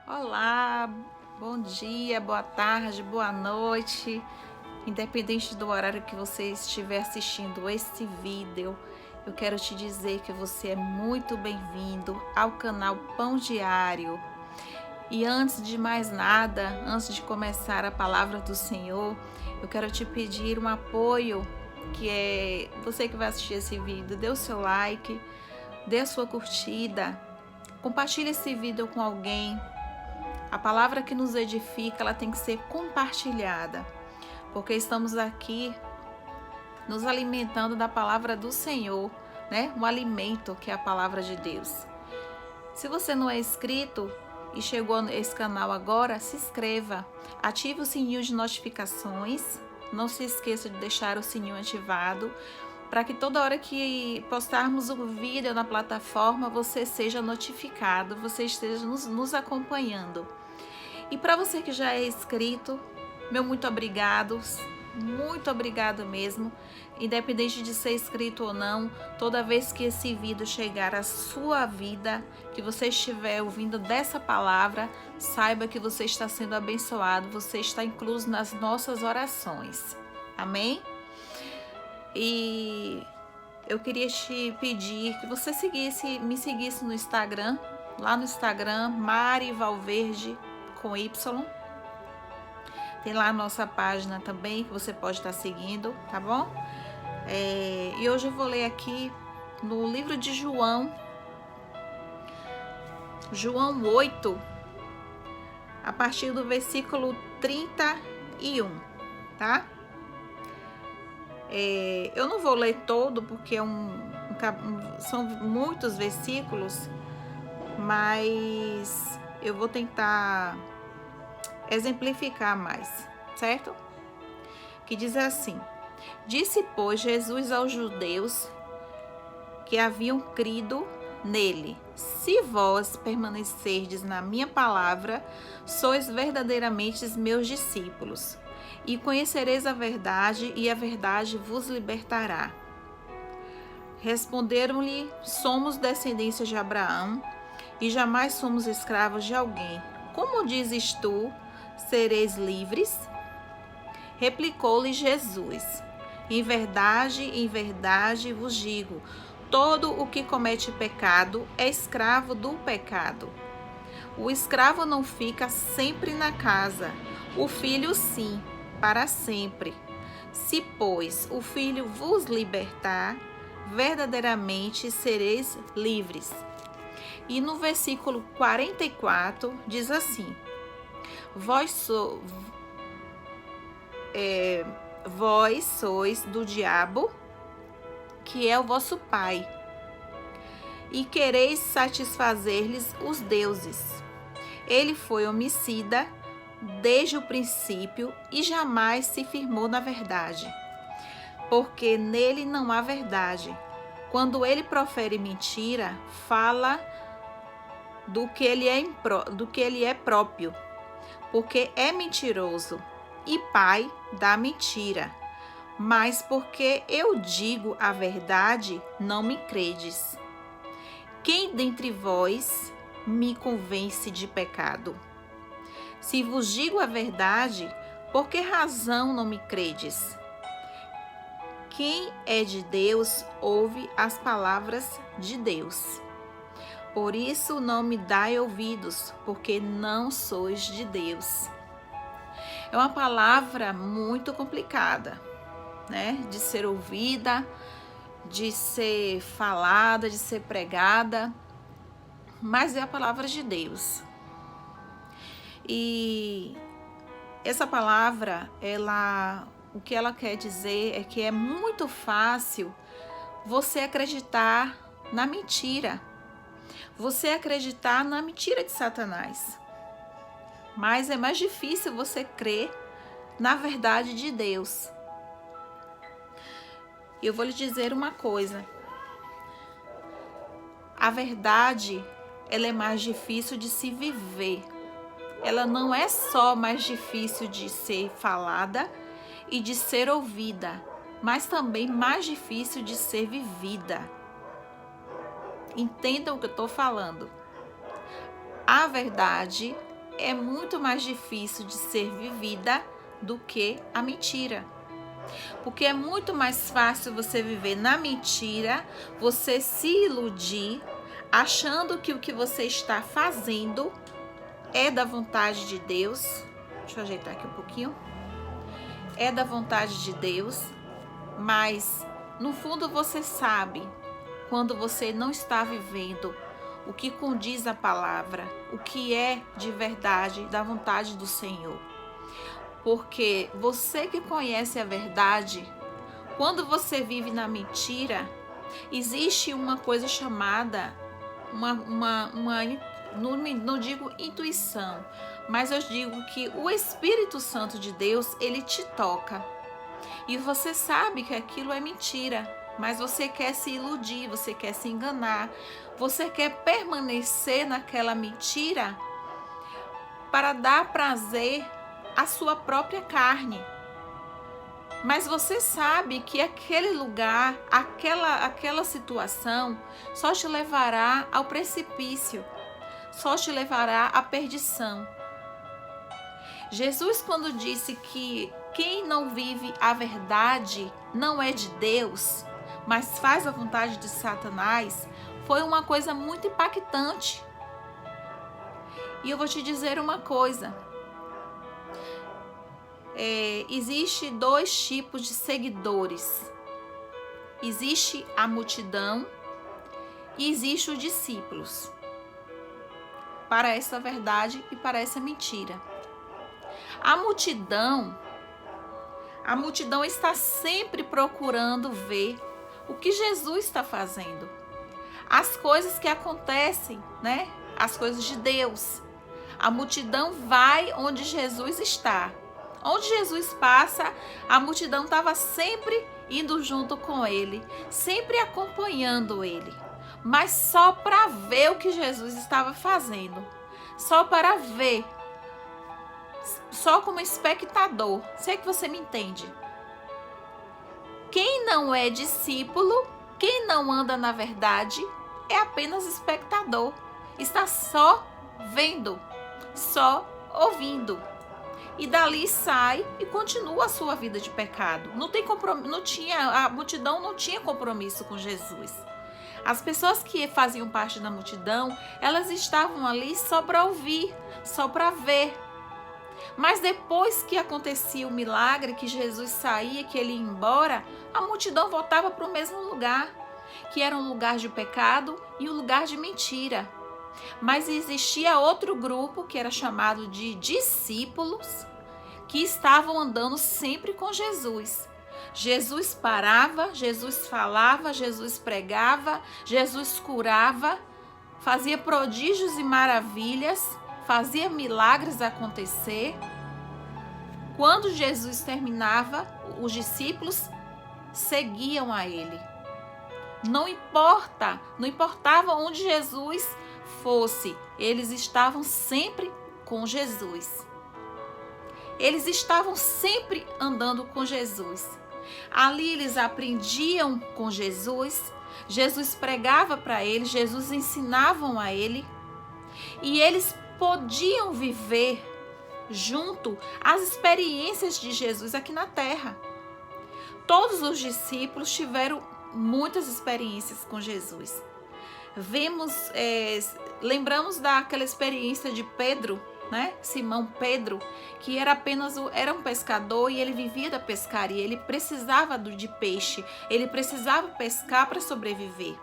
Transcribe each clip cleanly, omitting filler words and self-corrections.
Olá, bom dia, boa tarde, boa noite. Independente do horário que você estiver assistindo esse vídeo, eu quero te dizer que você é muito bem-vindo ao canal Pão Diário. E antes de mais nada, antes de começar a palavra do Senhor, eu quero te pedir um apoio, que é você que vai assistir esse vídeo, dê o seu like, dê a sua curtida, compartilhe esse vídeo com alguém. A palavra que nos edifica, ela tem que ser compartilhada, porque estamos aqui nos alimentando da palavra do Senhor, né? Um alimento que é a palavra de Deus. Se você não é inscrito e chegou nesse canal agora, se inscreva, ative o sininho de notificações, não se esqueça de deixar o sininho ativado, para que toda hora que postarmos um vídeo na plataforma, você seja notificado, você esteja nos acompanhando. E para você que já é inscrito, meu muito obrigado mesmo. Independente de ser inscrito ou não, toda vez que esse vídeo chegar à sua vida, que você estiver ouvindo dessa palavra, saiba que você está sendo abençoado, você está incluso nas nossas orações. Amém? E eu queria te pedir que você me seguisse no Instagram, lá no Instagram, Mari Valverde com Y. Tem lá a nossa página também, que você pode estar seguindo, tá bom? E hoje eu vou ler aqui no livro de João 8, a partir do versículo 31, tá? Eu não vou ler todo, porque são muitos versículos, mas eu vou tentar exemplificar mais, certo? Que diz assim: Disse, pois, Jesus aos judeus que haviam crido nele: Se vós permanecerdes na minha palavra, sois verdadeiramente meus discípulos, e conhecereis a verdade, e a verdade vos libertará. Responderam-lhe: Somos descendência de Abraão, e jamais somos escravos de alguém. Como dizes tu, sereis livres? Replicou-lhe Jesus: em verdade vos digo, todo o que comete pecado é escravo do pecado. O escravo não fica sempre na casa, o filho sim, para sempre. Se, pois, o filho vos libertar, verdadeiramente sereis livres. E no versículo 44 diz assim: Vós sois do diabo, que é o vosso pai, e quereis satisfazer-lhes os deuses. Ele foi homicida desde o princípio e jamais se firmou na verdade, porque nele não há verdade. Quando ele profere mentira, fala do que ele é próprio, porque é mentiroso e pai da mentira. Mas porque eu digo a verdade, não me credes. Quem dentre vós me convence de pecado? Se vos digo a verdade, por que razão não me credes? Quem é de Deus ouve as palavras de Deus. Por isso não me dai ouvidos, porque não sois de Deus. É uma palavra muito complicada, né? De ser ouvida, de ser falada, de ser pregada, mas é a palavra de Deus. E essa palavra, o que ela quer dizer é que é muito fácil você acreditar na mentira. Você acreditar na mentira de Satanás. Mas é mais difícil você crer na verdade de Deus. Eu vou lhe dizer uma coisa. A verdade, ela é mais difícil de se viver. Ela não é só mais difícil de ser falada e de ser ouvida, mas também mais difícil de ser vivida. Entendam o que eu estou falando. A verdade, é muito mais difícil de ser vivida do que a mentira. Porque é muito mais fácil você viver na mentira, você se iludir, achando que o que você está fazendo é da vontade de Deus. Deixa eu ajeitar aqui um pouquinho. É da vontade de Deus, mas no fundo você sabe quando você não está vivendo o que condiz a palavra, o que é de verdade da vontade do Senhor. Porque você que conhece a verdade, quando você vive na mentira, existe uma coisa chamada, não digo intuição, mas eu digo que o Espírito Santo de Deus, ele te toca. E você sabe que aquilo é mentira, mas você quer se iludir, você quer se enganar, você quer permanecer naquela mentira para dar prazer à sua própria carne. Mas você sabe que aquele lugar, aquela situação só te levará ao precipício, só te levará à perdição. Jesus, quando disse que quem não vive a verdade não é de Deus, mas faz a vontade de Satanás, foi uma coisa muito impactante. E eu vou te dizer uma coisa. Existe dois tipos de seguidores. Existe a multidão e existe os discípulos. Para essa verdade e para essa mentira. A multidão está sempre procurando ver o que Jesus está fazendo. As coisas que acontecem, né? As coisas de Deus. A multidão vai onde Jesus está. Onde Jesus passa, a multidão estava sempre indo junto com ele, sempre acompanhando ele, mas só para ver o que Jesus estava fazendo, só para ver, só como espectador. Sei que você me entende. Quem não é discípulo, quem não anda na verdade, é apenas espectador, está só vendo, só ouvindo. E dali sai e continua a sua vida de pecado. A multidão não tinha compromisso com Jesus. As pessoas que faziam parte da multidão, elas estavam ali só para ouvir, só para ver. Mas depois que acontecia o milagre, que Jesus saía, que ele ia embora, a multidão voltava para o mesmo lugar, que era um lugar de pecado e um lugar de mentira. Mas existia outro grupo que era chamado de discípulos, que estavam andando sempre com Jesus. Jesus parava, Jesus falava, Jesus pregava, Jesus curava, fazia prodígios e maravilhas, fazia milagres acontecer. Quando Jesus terminava, os discípulos seguiam a ele. Não importava onde Jesus fosse, eles estavam sempre com Jesus. Eles estavam sempre andando com Jesus. Ali eles aprendiam com Jesus, Jesus pregava para eles, Jesus ensinavam a ele, e eles podiam viver junto as experiências de Jesus aqui na terra. Todos os discípulos tiveram muitas experiências com Jesus. Lembramos daquela experiência de Pedro, né? Simão Pedro, que era um pescador e ele vivia da pescaria, ele precisava de peixe, ele precisava pescar para sobreviver.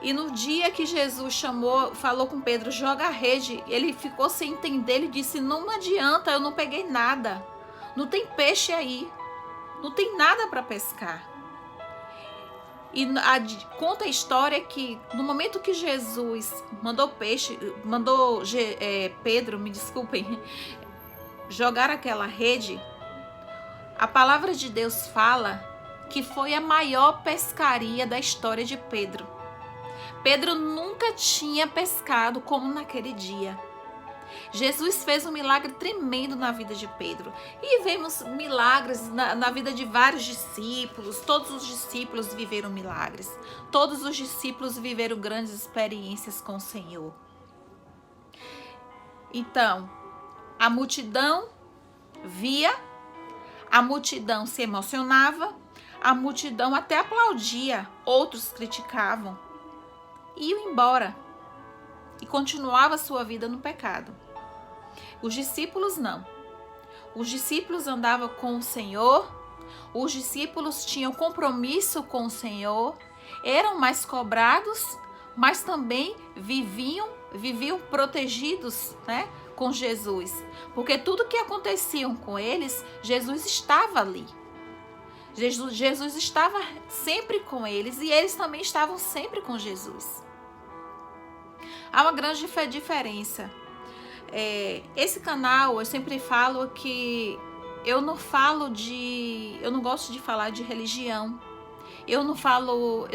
E no dia que Jesus falou com Pedro, joga a rede, ele ficou sem entender, ele disse, não adianta, eu não peguei nada, não tem peixe aí, não tem nada para pescar. E conta a história que no momento que Jesus mandou Pedro, me desculpem, jogar aquela rede, a palavra de Deus fala que foi a maior pescaria da história de Pedro. Pedro nunca tinha pescado como naquele dia. Jesus fez um milagre tremendo na vida de Pedro. E vemos milagres na vida de vários discípulos. Todos os discípulos viveram milagres. Todos os discípulos viveram grandes experiências com o Senhor. Então, a multidão via, a multidão se emocionava, a multidão até aplaudia, outros criticavam e iam embora e continuava sua vida no pecado. Os discípulos não. Os discípulos andavam com o Senhor, os discípulos tinham compromisso com o Senhor, eram mais cobrados, mas também viviam protegidos, né, com Jesus. Porque tudo que acontecia com eles, Jesus estava ali. Jesus estava sempre com eles e eles também estavam sempre com Jesus. Há uma grande diferença. Esse canal, eu sempre falo que eu não gosto de falar de religião. Eu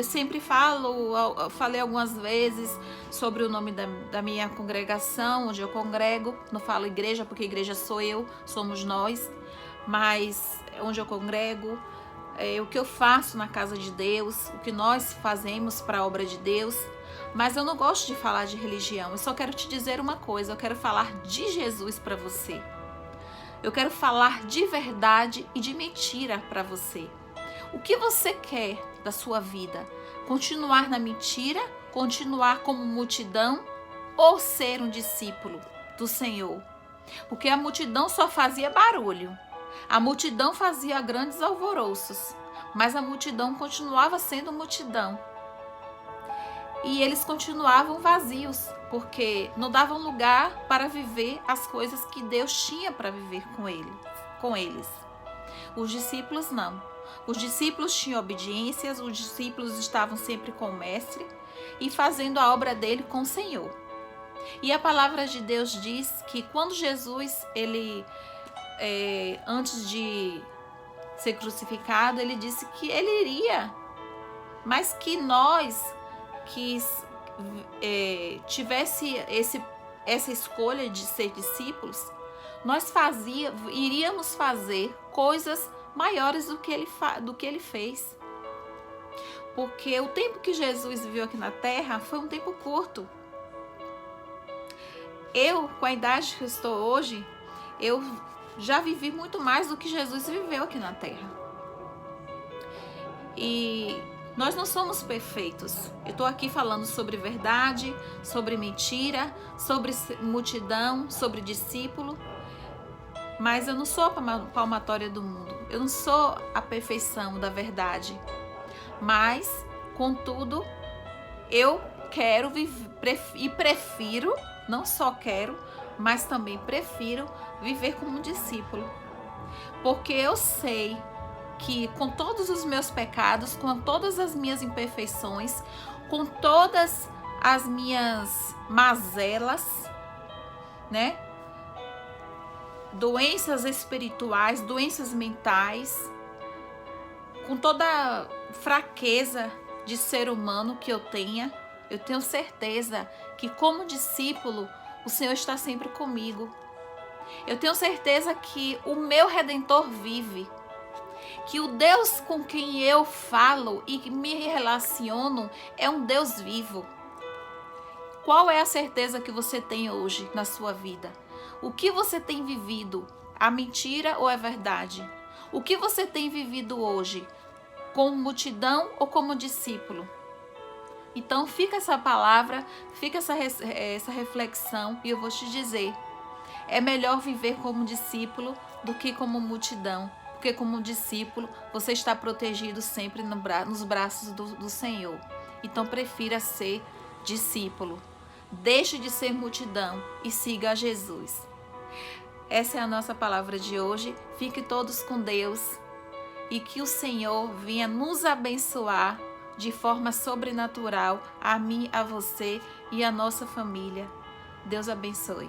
sempre falei algumas vezes sobre o nome da minha congregação, onde eu congrego. Não falo igreja, porque igreja sou eu, somos nós, mas onde eu congrego, o que eu faço na casa de Deus, o que nós fazemos para a obra de Deus. Mas eu não gosto de falar de religião. Eu só quero te dizer uma coisa, eu quero falar de Jesus para você. Eu quero falar de verdade e de mentira para você. O que você quer da sua vida? Continuar na mentira? Continuar como multidão? Ou ser um discípulo do Senhor? Porque a multidão só fazia barulho. A multidão fazia grandes alvoroços. Mas a multidão continuava sendo multidão. E eles continuavam vazios, porque não davam lugar para viver as coisas que Deus tinha para viver com eles. Os discípulos não. Os discípulos tinham obediências, os discípulos estavam sempre com o Mestre e fazendo a obra dele com o Senhor. E a palavra de Deus diz que quando Jesus, antes de ser crucificado, ele disse que ele iria, mas que nós que tivesse essa escolha de ser discípulos, nós iríamos fazer coisas maiores do que ele fez. Porque o tempo que Jesus viveu aqui na terra foi um tempo curto. Eu, com a idade que eu estou hoje, eu já vivi muito mais do que Jesus viveu aqui na terra. E nós não somos perfeitos. Eu estou aqui falando sobre verdade, sobre mentira, sobre multidão, sobre discípulo. Mas eu não sou a palmatória do mundo. Eu não sou a perfeição da verdade. Mas, contudo, eu quero e prefiro, não só quero, mas também prefiro viver como discípulo. Porque eu sei que com todos os meus pecados, com todas as minhas imperfeições, com todas as minhas mazelas, né? Doenças espirituais, doenças mentais, com toda a fraqueza de ser humano que eu tenho certeza que como discípulo o Senhor está sempre comigo. Eu tenho certeza que o meu Redentor vive, que o Deus com quem eu falo e me relaciono é um Deus vivo. Qual é a certeza que você tem hoje na sua vida? O que você tem vivido? A mentira ou a verdade? O que você tem vivido hoje? Como multidão ou como discípulo? Então fica essa palavra, fica essa reflexão e eu vou te dizer, é melhor viver como discípulo do que como multidão, porque como discípulo você está protegido sempre nos braços do Senhor. Então prefira ser discípulo, deixe de ser multidão e siga a Jesus. Essa é a nossa palavra de hoje, fique todos com Deus e que o Senhor venha nos abençoar de forma sobrenatural, a mim, a você e a nossa família. Deus abençoe.